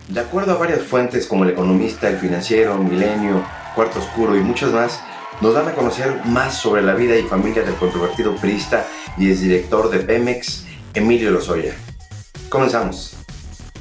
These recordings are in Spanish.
De acuerdo a varias fuentes como El Economista, El Financiero, Milenio, Cuarto Oscuro y muchas más, nos dan a conocer más sobre la vida y familia del controvertido priista y exdirector de Pemex, Emilio Lozoya. Comenzamos.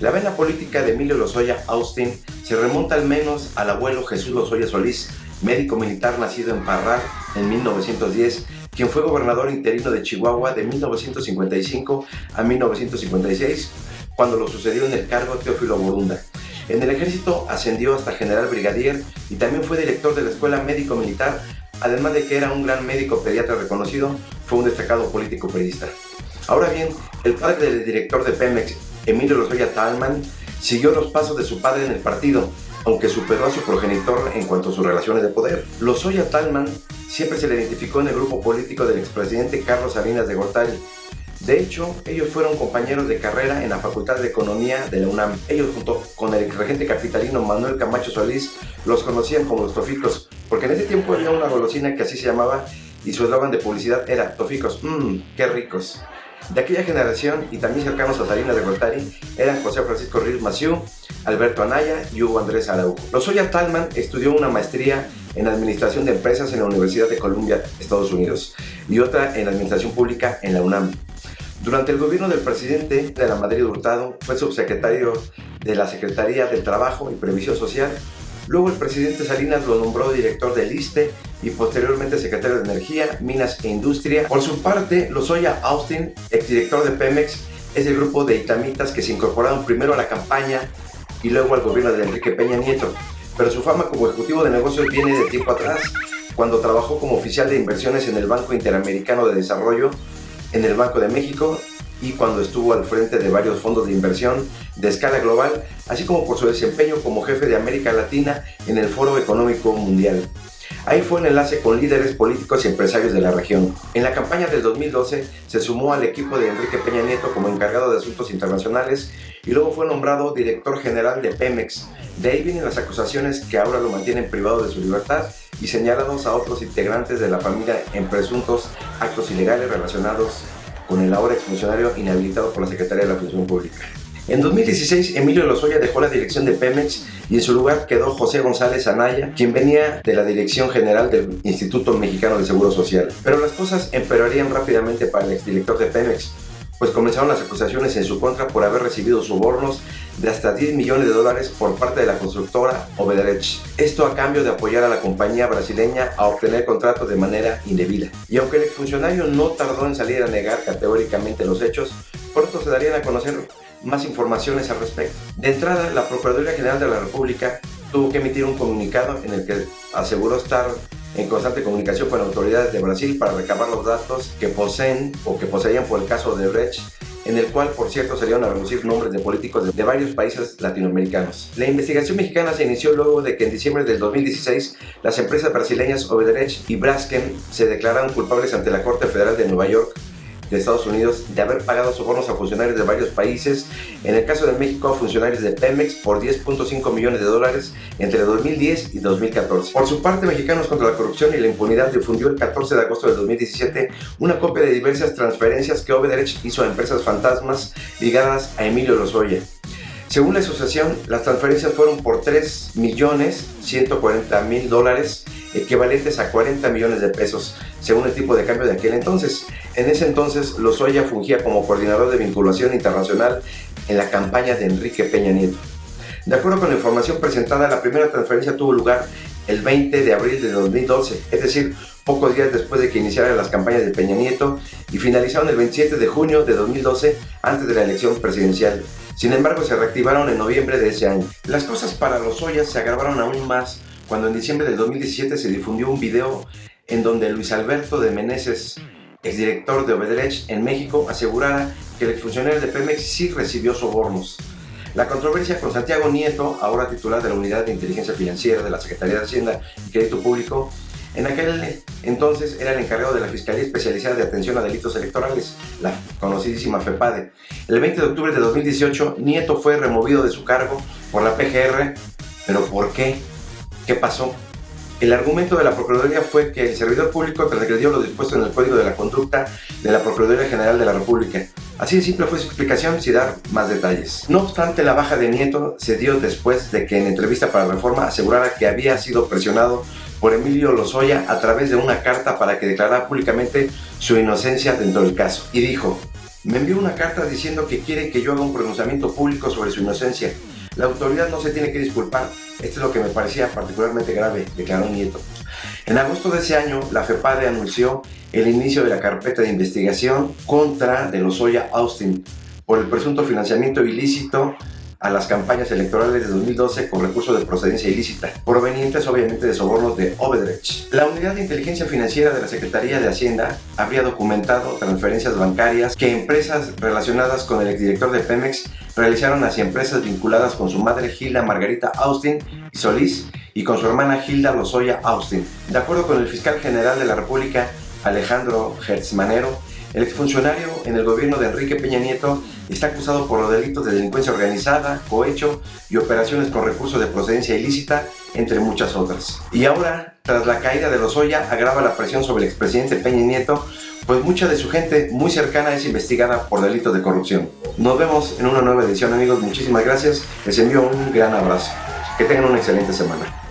La vena política de Emilio Lozoya Austin se remonta al menos al abuelo Jesús Lozoya Solís, médico militar nacido en Parral en 1910, quien fue gobernador interino de Chihuahua de 1955 a 1956, cuando lo sucedió en el cargo Teófilo Borunda. En el ejército ascendió hasta general brigadier y también fue director de la Escuela Médico Militar. Además de que era un gran médico pediatra reconocido, fue un destacado político periodista. Ahora bien, el padre del director de Pemex, Emilio Lozoya Thalmann, siguió los pasos de su padre en el partido, aunque superó a su progenitor en cuanto a sus relaciones de poder. Lozoya Thalmann siempre se le identificó en el grupo político del expresidente Carlos Salinas de Gortari. De hecho, ellos fueron compañeros de carrera en la Facultad de Economía de la UNAM. Ellos, junto con el exregente capitalino Manuel Camacho Solís, los conocían como los Toficos, porque en ese tiempo había una golosina que así se llamaba y su eslogan de publicidad era Toficos, qué ricos. De aquella generación y también cercanos a Salinas de Gortari eran José Francisco Riz Massieu, Alberto Anaya y Hugo Andrés Araujo. Lozoya Thalmann estudió una maestría en Administración de Empresas en la Universidad de Columbia, Estados Unidos, y otra en Administración Pública en la UNAM. Durante el gobierno del presidente de la Madrid Hurtado fue subsecretario de la Secretaría del Trabajo y Previsión Social. Luego el presidente Salinas lo nombró director del ISSSTE y posteriormente secretario de Energía, Minas e Industria. Por su parte, Lozoya Austin, exdirector de Pemex, es del grupo de itamitas que se incorporaron primero a la campaña y luego al gobierno de Enrique Peña Nieto. Pero su fama como ejecutivo de negocios viene de tiempo atrás, cuando trabajó como oficial de inversiones en el Banco Interamericano de Desarrollo, en el Banco de México y cuando estuvo al frente de varios fondos de inversión de escala global, así como por su desempeño como jefe de América Latina en el Foro Económico Mundial. Ahí fue un enlace con líderes políticos y empresarios de la región. En la campaña del 2012 se sumó al equipo de Enrique Peña Nieto como encargado de asuntos internacionales y luego fue nombrado director general de Pemex. De ahí vienen las acusaciones que ahora lo mantienen privado de su libertad y señalados a otros integrantes de la familia en presuntos actos ilegales relacionados con el ahora exfuncionario inhabilitado por la Secretaría de la Función Pública. En 2016, Emilio Lozoya dejó la dirección de Pemex y en su lugar quedó José González Anaya, quien venía de la Dirección General del Instituto Mexicano de Seguro Social. Pero las cosas empeorarían rápidamente para el exdirector de Pemex, pues comenzaron las acusaciones en su contra por haber recibido sobornos de hasta $10 millones por parte de la constructora Obederech. Esto a cambio de apoyar a la compañía brasileña a obtener contratos de manera indebida. Y aunque el exfuncionario no tardó en salir a negar categóricamente los hechos, pronto se darían a conocer más informaciones al respecto. De entrada, la Procuraduría General de la República tuvo que emitir un comunicado en el que aseguró estar en constante comunicación con autoridades de Brasil para recabar los datos que poseen o que poseían por el caso de Odebrecht, en el cual, por cierto, salieron a relucir nombres de políticos de varios países latinoamericanos. La investigación mexicana se inició luego de que en diciembre del 2016 las empresas brasileñas Odebrecht y Braskem se declararon culpables ante la Corte Federal de Nueva York de Estados Unidos de haber pagado sobornos a funcionarios de varios países, en el caso de México a funcionarios de Pemex por $10.5 millones entre 2010 y 2014. Por su parte, Mexicanos contra la Corrupción y la Impunidad difundió el 14 de agosto del 2017 una copia de diversas transferencias que Obederech hizo a empresas fantasmas ligadas a Emilio Lozoya. Según la asociación, las transferencias fueron por $3.140.000, equivalentes a 40 millones de pesos, según el tipo de cambio de aquel entonces. En ese entonces, Lozoya fungía como coordinador de vinculación internacional en la campaña de Enrique Peña Nieto. De acuerdo con la información presentada, la primera transferencia tuvo lugar el 20 de abril de 2012, es decir, pocos días después de que iniciaran las campañas de Peña Nieto, y finalizaron el 27 de junio de 2012, antes de la elección presidencial. Sin embargo, se reactivaron en noviembre de ese año. Las cosas para Lozoya se agravaron aún más cuando en diciembre del 2017 se difundió un video en donde Luis Alberto de Meneses, exdirector de Obederech en México, asegurara que el exfuncionario de Pemex sí recibió sobornos. La controversia con Santiago Nieto, ahora titular de la Unidad de Inteligencia Financiera de la Secretaría de Hacienda y Crédito Público, en aquel entonces era el encargado de la Fiscalía Especializada de Atención a Delitos Electorales, la conocidísima FEPADE. El 20 de octubre de 2018, Nieto fue removido de su cargo por la PGR. ¿Pero por qué? ¿Qué pasó? El argumento de la Procuraduría fue que el servidor público transgredió lo dispuesto en el Código de la Conducta de la Procuraduría General de la República, Así de simple fue su explicación, sin dar más detalles. No obstante, la baja de Nieto se dio después de que en entrevista para Reforma asegurara que había sido presionado por Emilio Lozoya a través de una carta para que declarara públicamente su inocencia dentro del caso. Y dijo: me envió una carta diciendo que quiere que yo haga un pronunciamiento público sobre su inocencia. La autoridad no se tiene que disculpar. Esto es lo que me parecía particularmente grave, declaró Nieto. En agosto de ese año, la FEPADE anunció el inicio de la carpeta de investigación contra de Lozoya Austin por el presunto financiamiento ilícito a las campañas electorales de 2012 con recursos de procedencia ilícita, provenientes obviamente de sobornos de Odebrecht. La Unidad de Inteligencia Financiera de la Secretaría de Hacienda habría documentado transferencias bancarias que empresas relacionadas con el exdirector de Pemex realizaron hacia empresas vinculadas con su madre Hilda Margarita Austin y Solís y con su hermana Hilda Lozoya Austin. De acuerdo con el fiscal general de la República, Alejandro Gertz Manero, el exfuncionario en el gobierno de Enrique Peña Nieto está acusado por los delitos de delincuencia organizada, cohecho y operaciones con recursos de procedencia ilícita, entre muchas otras. Y ahora, tras la caída de Lozoya, agrava la presión sobre el expresidente Peña Nieto, pues mucha de su gente muy cercana es investigada por delitos de corrupción. Nos vemos en una nueva edición, amigos. Muchísimas gracias. Les envío un gran abrazo. Que tengan una excelente semana.